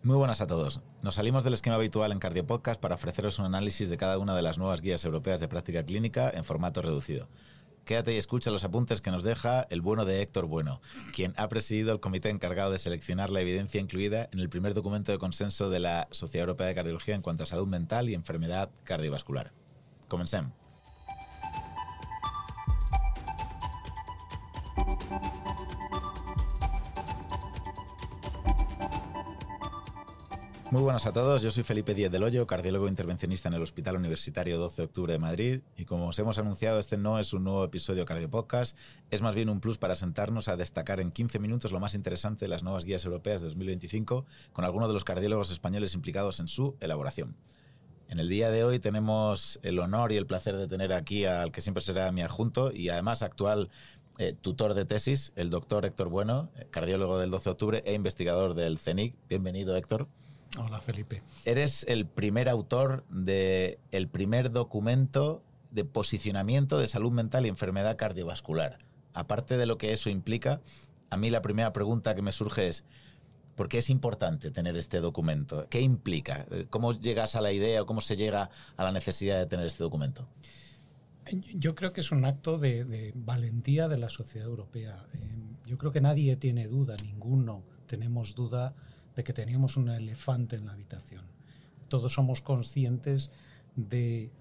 Muy buenas a todos. Nos salimos del esquema habitual en Cardiopodcast para ofreceros un análisis de cada una de las nuevas guías europeas de práctica clínica en formato reducido. Quédate y escucha los apuntes que nos deja el bueno de Héctor Bueno, quien ha presidido el comité encargado de seleccionar la evidencia incluida en el primer documento de consenso de la Sociedad Europea de Cardiología en cuanto a salud mental y enfermedad cardiovascular. Comencem. Muy buenas a todos, yo soy Felipe Díez del Hoyo, cardiólogo intervencionista en el Hospital Universitario 12 de Octubre de Madrid, y como os hemos anunciado, este no es un nuevo episodio Cardiopodcast, es más bien un plus para sentarnos a destacar en 15 minutos lo más interesante de las nuevas guías europeas de 2025 con algunos de los cardiólogos españoles implicados en su elaboración. En el día de hoy tenemos el honor y el placer de tener aquí al que siempre será mi adjunto y además actual tutor de tesis, el doctor Héctor Bueno, cardiólogo del 12 de octubre e investigador del CENIC. Bienvenido, Héctor. Hola, Felipe. Eres el primer autor del primer documento de posicionamiento de salud mental y enfermedad cardiovascular. Aparte de lo que eso implica, a mí la primera pregunta que me surge es ¿por qué es importante tener este documento? ¿Qué implica? ¿Cómo llegas a la idea o cómo se llega a la necesidad de tener este documento? Yo creo que es un acto de valentía de la sociedad europea. Yo creo que nadie tiene duda, ninguno tenemos duda de que teníamos un elefante en la habitación. Todos somos conscientes de,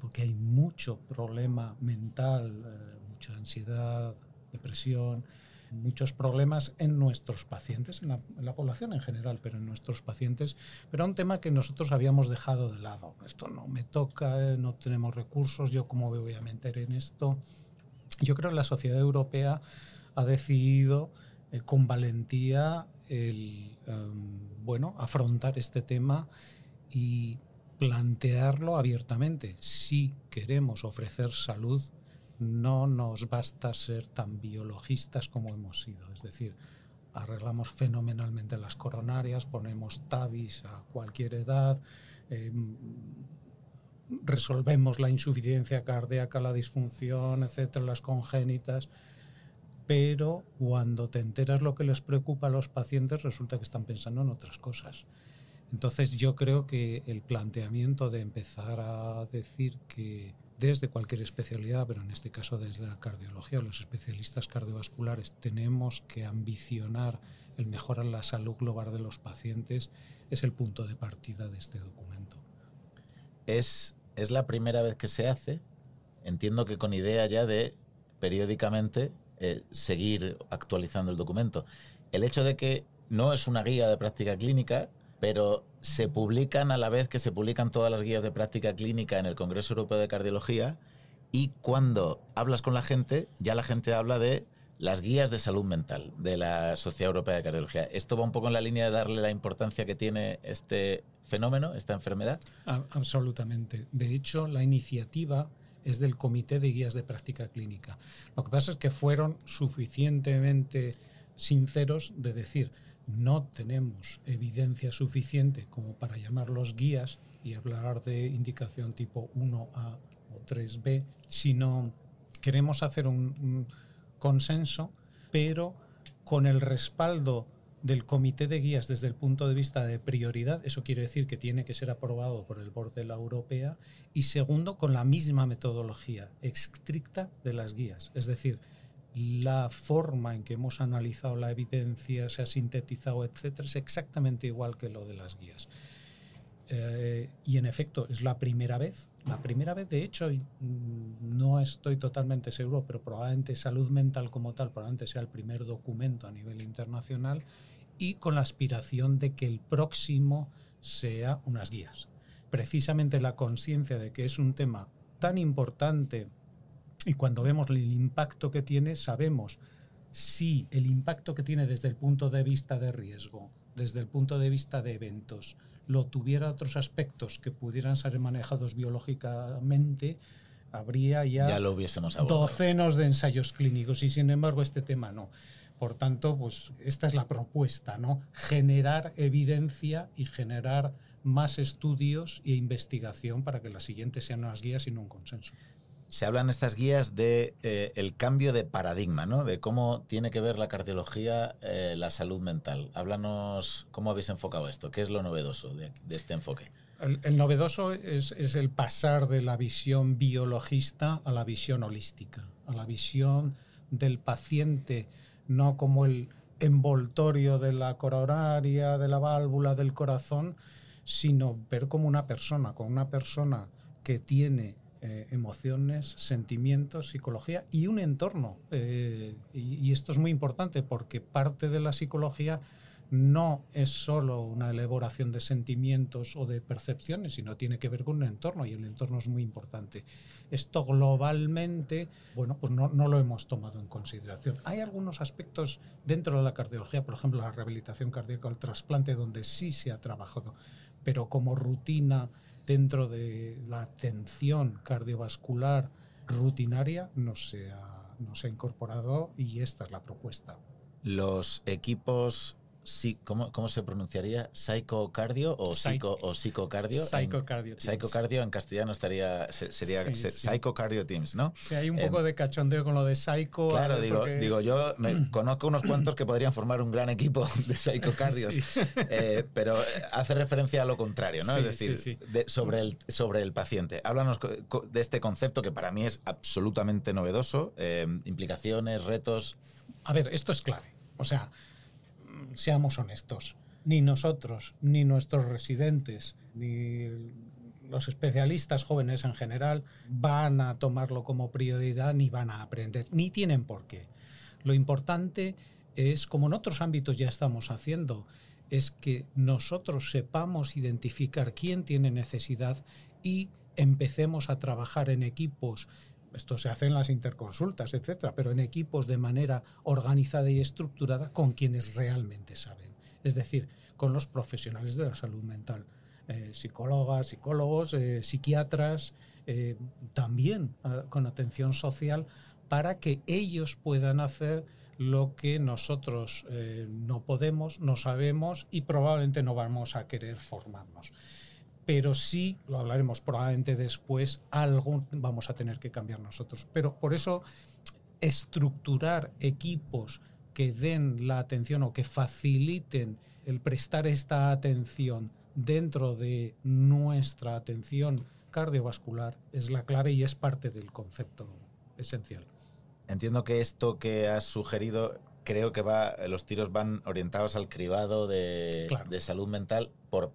porque hay mucho problema mental, mucha ansiedad, depresión, muchos problemas en nuestros pacientes, en la población en general, pero en nuestros pacientes. Pero un tema que nosotros habíamos dejado de lado. Esto no me toca, no tenemos recursos, yo cómo me voy a meter en esto. Yo creo que la sociedad europea ha decidido con valentía afrontar este tema y plantearlo abiertamente. Si queremos ofrecer salud, no nos basta ser tan biologistas como hemos sido. Es decir, arreglamos fenomenalmente las coronarias, ponemos TAVIs a cualquier edad, resolvemos la insuficiencia cardíaca, la disfunción, etcétera, las congénitas. Pero cuando te enteras lo que les preocupa a los pacientes, resulta que están pensando en otras cosas. Entonces yo creo que el planteamiento de empezar a decir que desde cualquier especialidad, pero en este caso desde la cardiología, los especialistas cardiovasculares, tenemos que ambicionar el mejorar la salud global de los pacientes, es el punto de partida de este documento. Es la primera vez que se hace, entiendo que con idea ya de periódicamente seguir actualizando el documento. El hecho de que no es una guía de práctica clínica, pero se publican a la vez que se publican todas las guías de práctica clínica en el Congreso Europeo de Cardiología, y cuando hablas con la gente, ya la gente habla de las guías de salud mental de la Sociedad Europea de Cardiología. ¿Esto va un poco en la línea de darle la importancia que tiene este fenómeno, esta enfermedad? Absolutamente. De hecho, la iniciativa es del Comité de Guías de Práctica Clínica. Lo que pasa es que fueron suficientemente sinceros de decir no tenemos evidencia suficiente como para llamarlos guías y hablar de indicación tipo 1A o 3B, sino queremos hacer un consenso, pero con el respaldo del comité de guías desde el punto de vista de prioridad. Eso quiere decir que tiene que ser aprobado por el Board de la Europea, y segundo, con la misma metodología estricta de las guías. Es decir, la forma en que hemos analizado la evidencia, se ha sintetizado, etcétera, es exactamente igual que lo de las guías. Y en efecto es la primera vez, de hecho, no estoy totalmente seguro, pero probablemente salud mental como tal, probablemente sea el primer documento a nivel internacional, y con la aspiración de que el próximo sea unas guías. Precisamente la conciencia de que es un tema tan importante, y cuando vemos el impacto que tiene, sabemos si el impacto que tiene desde el punto de vista de riesgo, desde el punto de vista de eventos, lo tuviera otros aspectos que pudieran ser manejados biológicamente, habría ya lo hubiésemos abordado. Docenas de ensayos clínicos, y sin embargo este tema no. Por tanto, pues esta es la propuesta, ¿no? Generar evidencia y generar más estudios e investigación para que las siguientes sean unas guías y no un consenso. se hablan estas guías de el cambio de paradigma, ¿no? De cómo tiene que ver la cardiología, la salud mental. Háblanos cómo habéis enfocado esto, qué es lo novedoso de este enfoque. El novedoso es el pasar de la visión biologista a la visión holística, a la visión del paciente, no como el envoltorio de la coronaria, de la válvula, del corazón, sino ver como una persona, con una persona que tiene emociones, sentimientos, psicología y un entorno. Y esto es muy importante porque parte de la psicología no es solo una elaboración de sentimientos o de percepciones, sino tiene que ver con un entorno, y el entorno es muy importante. Esto globalmente, bueno, pues no lo hemos tomado en consideración. Hay algunos aspectos dentro de la cardiología, por ejemplo, la rehabilitación cardíaca o el trasplante, donde sí se ha trabajado, pero como rutina dentro de la atención cardiovascular rutinaria no se ha incorporado, y esta es la propuesta. Los equipos... Sí, ¿cómo se pronunciaría? ¿Psicocardio o psicocardio? Psicocardio en castellano sería Psicocardio Teams, ¿no? Sí, hay un poco de cachondeo con lo de psycho. Claro, digo yo conozco unos cuantos que podrían formar un gran equipo de psicocardios, sí. Pero hace referencia a lo contrario, ¿no? Sí, es decir, sobre el paciente. Háblanos de este concepto que para mí es absolutamente novedoso, implicaciones, retos. A ver, esto es clave. O sea, seamos honestos, ni nosotros, ni nuestros residentes, ni los especialistas jóvenes en general van a tomarlo como prioridad, ni van a aprender, ni tienen por qué. Lo importante es, como en otros ámbitos ya estamos haciendo, es que nosotros sepamos identificar quién tiene necesidad y empecemos a trabajar en equipos. Esto se hace en las interconsultas, etcétera, pero en equipos de manera organizada y estructurada con quienes realmente saben. Es decir, con los profesionales de la salud mental, psicólogas, psicólogos, psiquiatras, también con atención social, para que ellos puedan hacer lo que nosotros no podemos, no sabemos y probablemente no vamos a querer formarnos. Pero sí, lo hablaremos probablemente después, algo vamos a tener que cambiar nosotros. Pero por eso, estructurar equipos que den la atención o que faciliten el prestar esta atención dentro de nuestra atención cardiovascular es la clave y es parte del concepto esencial. Entiendo que esto que has sugerido, creo que los tiros van orientados al cribado de salud mental por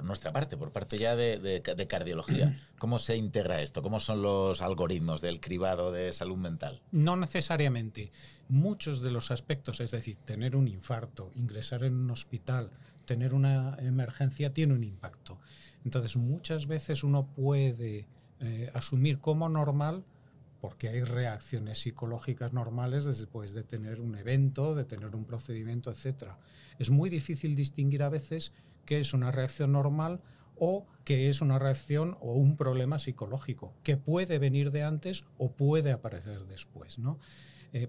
nuestra parte, por parte ya de cardiología. ¿Cómo se integra esto? ¿Cómo son los algoritmos del cribado de salud mental? No necesariamente. Muchos de los aspectos, es decir, tener un infarto, ingresar en un hospital, tener una emergencia, tiene un impacto. Entonces, muchas veces uno puede asumir como normal, porque hay reacciones psicológicas normales después de tener un evento, de tener un procedimiento, etc. Es muy difícil distinguir a veces qué es una reacción normal o qué es una reacción o un problema psicológico, que puede venir de antes o puede aparecer después, ¿no?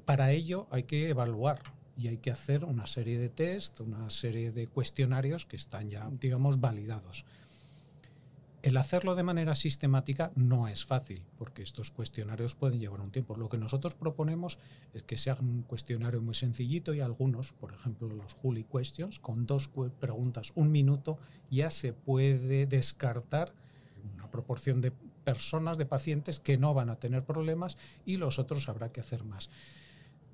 Para ello hay que evaluar y hay que hacer una serie de test, una serie de cuestionarios que están ya, digamos, validados. El hacerlo de manera sistemática no es fácil, porque estos cuestionarios pueden llevar un tiempo. Lo que nosotros proponemos es que se haga un cuestionario muy sencillito y algunos, por ejemplo, los Juli Questions, con 2 preguntas, 1 minuto, ya se puede descartar una proporción de personas, de pacientes que no van a tener problemas, y los otros habrá que hacer más.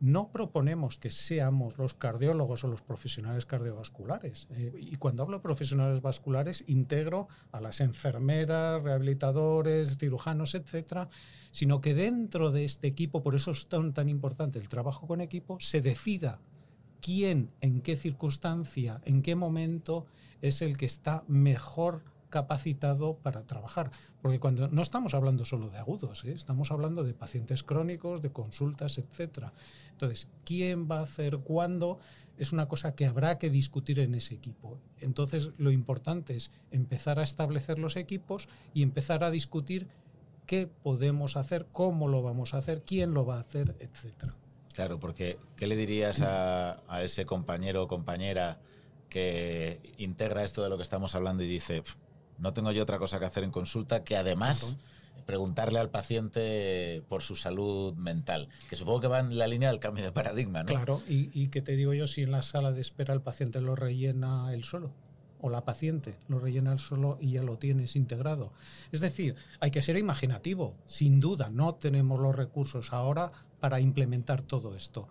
No proponemos que seamos los cardiólogos o los profesionales cardiovasculares. Y cuando hablo de profesionales vasculares, integro a las enfermeras, rehabilitadores, cirujanos, etcétera, sino que dentro de este equipo, por eso es tan importante el trabajo con equipo, se decida quién, en qué circunstancia, en qué momento es el que está mejor capacitado para trabajar. Porque cuando no estamos hablando solo de agudos, estamos hablando de pacientes crónicos, de consultas, etcétera. Entonces, ¿quién va a hacer cuándo? Es una cosa que habrá que discutir en ese equipo. Entonces, lo importante es empezar a establecer los equipos y empezar a discutir qué podemos hacer, cómo lo vamos a hacer, quién lo va a hacer, etcétera. Claro, porque ¿qué le dirías a ese compañero o compañera que integra esto de lo que estamos hablando y dice, no tengo yo otra cosa que hacer en consulta que además preguntarle al paciente por su salud mental, que supongo que va en la línea del cambio de paradigma, ¿no? Claro, y ¿qué te digo yo si en la sala de espera el paciente lo rellena él solo? O la paciente lo rellena él solo y ya lo tienes integrado. Es decir, hay que ser imaginativo, sin duda, no tenemos los recursos ahora para implementar todo esto.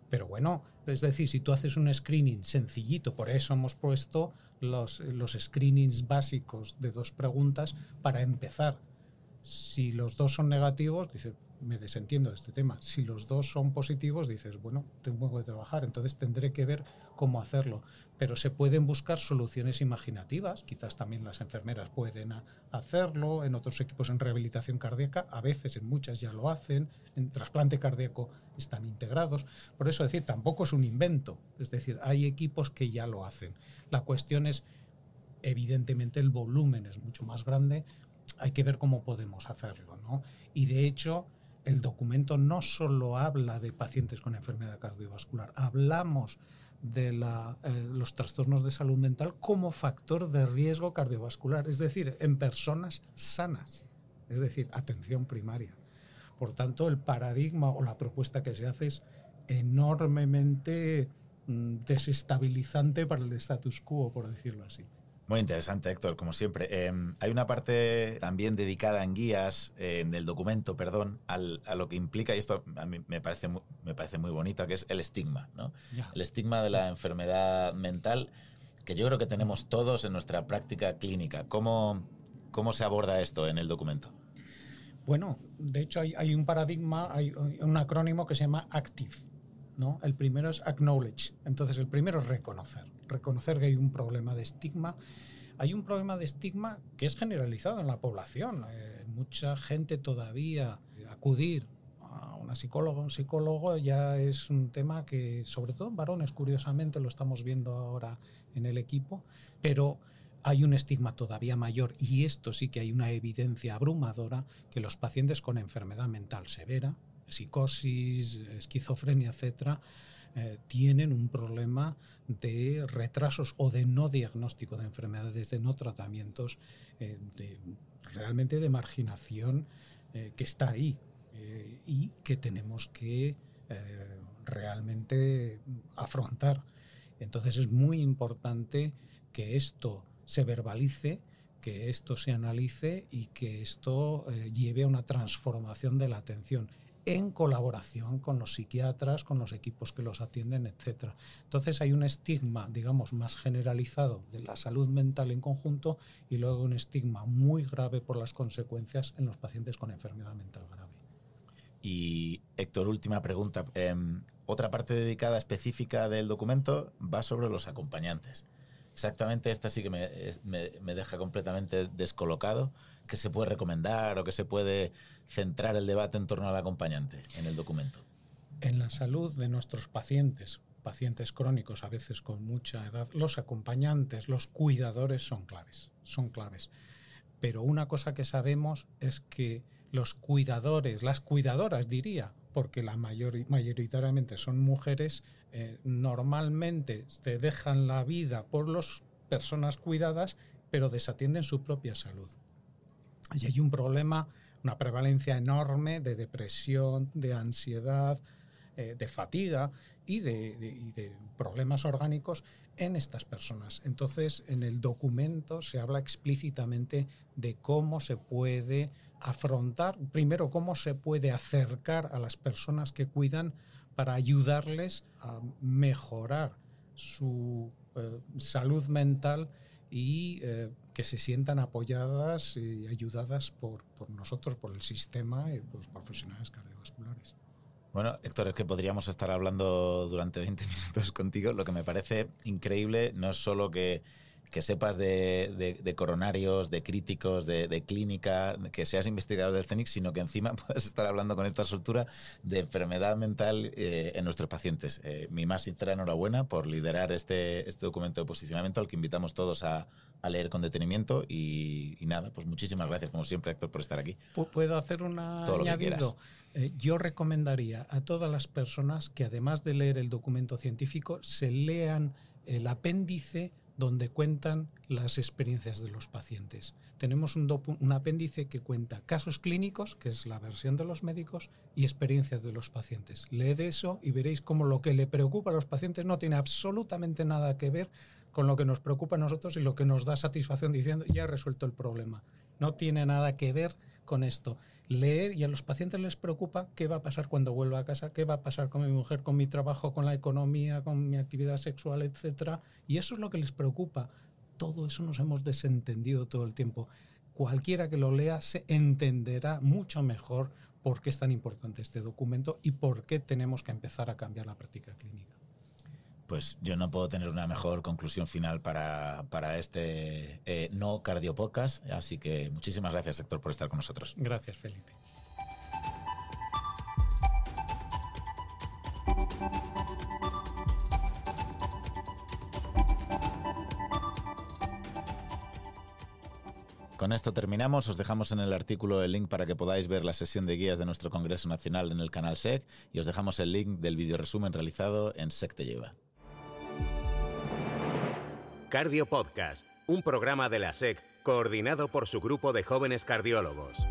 Pero bueno, es decir, si tú haces un screening sencillito, por eso hemos puesto los screenings básicos de 2 preguntas para empezar. Si los 2 son negativos, dices, me desentiendo de este tema. Si los 2 son positivos, dices, bueno, tengo que trabajar, entonces tendré que ver cómo hacerlo. Pero se pueden buscar soluciones imaginativas, quizás también las enfermeras pueden hacerlo, en otros equipos en rehabilitación cardíaca, a veces en muchas ya lo hacen, en trasplante cardíaco están integrados. Por eso decir, tampoco es un invento, es decir, hay equipos que ya lo hacen. La cuestión es, evidentemente el volumen es mucho más grande, hay que ver cómo podemos hacerlo, ¿no? Y de hecho, el documento no solo habla de pacientes con enfermedad cardiovascular, hablamos de los trastornos de salud mental como factor de riesgo cardiovascular, es decir, en personas sanas, es decir, atención primaria. Por tanto, el paradigma o la propuesta que se hace es enormemente desestabilizante para el status quo, por decirlo así. Muy interesante, Héctor, como siempre. Hay una parte también dedicada en guías, en el documento, perdón, a lo que implica, y esto a mí me parece muy bonito, que es el estigma, ¿no? Ya. El estigma de la enfermedad mental, que yo creo que tenemos todos en nuestra práctica clínica. ¿Cómo se aborda esto en el documento? Bueno, de hecho hay un paradigma, hay un acrónimo que se llama ACTIVE, ¿no? El primero es acknowledge. Entonces, el primero es reconocer que hay un problema de estigma. Hay un problema de estigma que es generalizado en la población. Mucha gente todavía acudir a una psicóloga o un psicólogo ya es un tema que, sobre todo en varones, curiosamente, lo estamos viendo ahora en el equipo, pero hay un estigma todavía mayor, y esto sí que hay una evidencia abrumadora, que los pacientes con enfermedad mental severa, psicosis, esquizofrenia, etcétera, tienen un problema de retrasos o de no diagnóstico de enfermedades, de no tratamientos, realmente de marginación que está ahí y que tenemos que realmente afrontar. Entonces es muy importante que esto se verbalice, que esto se analice y que esto lleve a una transformación de la atención en colaboración con los psiquiatras, con los equipos que los atienden, etc. Entonces hay un estigma, digamos, más generalizado de la salud mental en conjunto y luego un estigma muy grave por las consecuencias en los pacientes con enfermedad mental grave. Y Héctor, última pregunta. Otra parte dedicada específica del documento va sobre los acompañantes. Exactamente, esta sí que me deja completamente descolocado. ¿Qué se puede recomendar o qué se puede centrar el debate en torno al acompañante en el documento? En la salud de nuestros pacientes crónicos, a veces con mucha edad, los acompañantes, los cuidadores son claves. Pero una cosa que sabemos es que los cuidadores, las cuidadoras diría, porque mayoritariamente son mujeres, normalmente se dejan la vida por las personas cuidadas, pero desatienden su propia salud. Y hay un problema, una prevalencia enorme de depresión, de ansiedad, de fatiga y de problemas orgánicos en estas personas. Entonces, en el documento se habla explícitamente de cómo se puede afrontar, primero, cómo se puede acercar a las personas que cuidan para ayudarles a mejorar su salud mental y que se sientan apoyadas y ayudadas por nosotros, por el sistema y por los profesionales cardiovasculares. Bueno, Héctor, es que podríamos estar hablando durante 20 minutos contigo. Lo que me parece increíble no es solo que sepas de coronarios, de críticos, de clínica, que seas investigador del CENIC, sino que encima puedas estar hablando con esta soltura de enfermedad mental en nuestros pacientes. Mi más sincera enhorabuena por liderar este documento de posicionamiento al que invitamos todos a leer con detenimiento y nada, pues muchísimas gracias, como siempre, Héctor, por estar aquí. ¿Puedo hacer un añadido? Yo recomendaría a todas las personas que, además de leer el documento científico, se lean el apéndice donde cuentan las experiencias de los pacientes. Tenemos un apéndice que cuenta casos clínicos, que es la versión de los médicos, y experiencias de los pacientes. Leed eso y veréis cómo lo que le preocupa a los pacientes no tiene absolutamente nada que ver con lo que nos preocupa a nosotros y lo que nos da satisfacción diciendo ya he resuelto el problema. No tiene nada que ver con esto. Leer, y a los pacientes les preocupa qué va a pasar cuando vuelva a casa, qué va a pasar con mi mujer, con mi trabajo, con la economía, con mi actividad sexual, etcétera. Y eso es lo que les preocupa. Todo eso nos hemos desentendido todo el tiempo. Cualquiera que lo lea se entenderá mucho mejor por qué es tan importante este documento y por qué tenemos que empezar a cambiar la práctica clínica. Pues yo no puedo tener una mejor conclusión final para este no cardiopodcast, así que muchísimas gracias, Héctor, por estar con nosotros. Gracias, Felipe. Con esto terminamos. Os dejamos en el artículo el link para que podáis ver la sesión de guías de nuestro Congreso Nacional en el canal SEC y os dejamos el link del video resumen realizado en SEC Te Lleva. Cardio Podcast, un programa de la SEC coordinado por su grupo de jóvenes cardiólogos.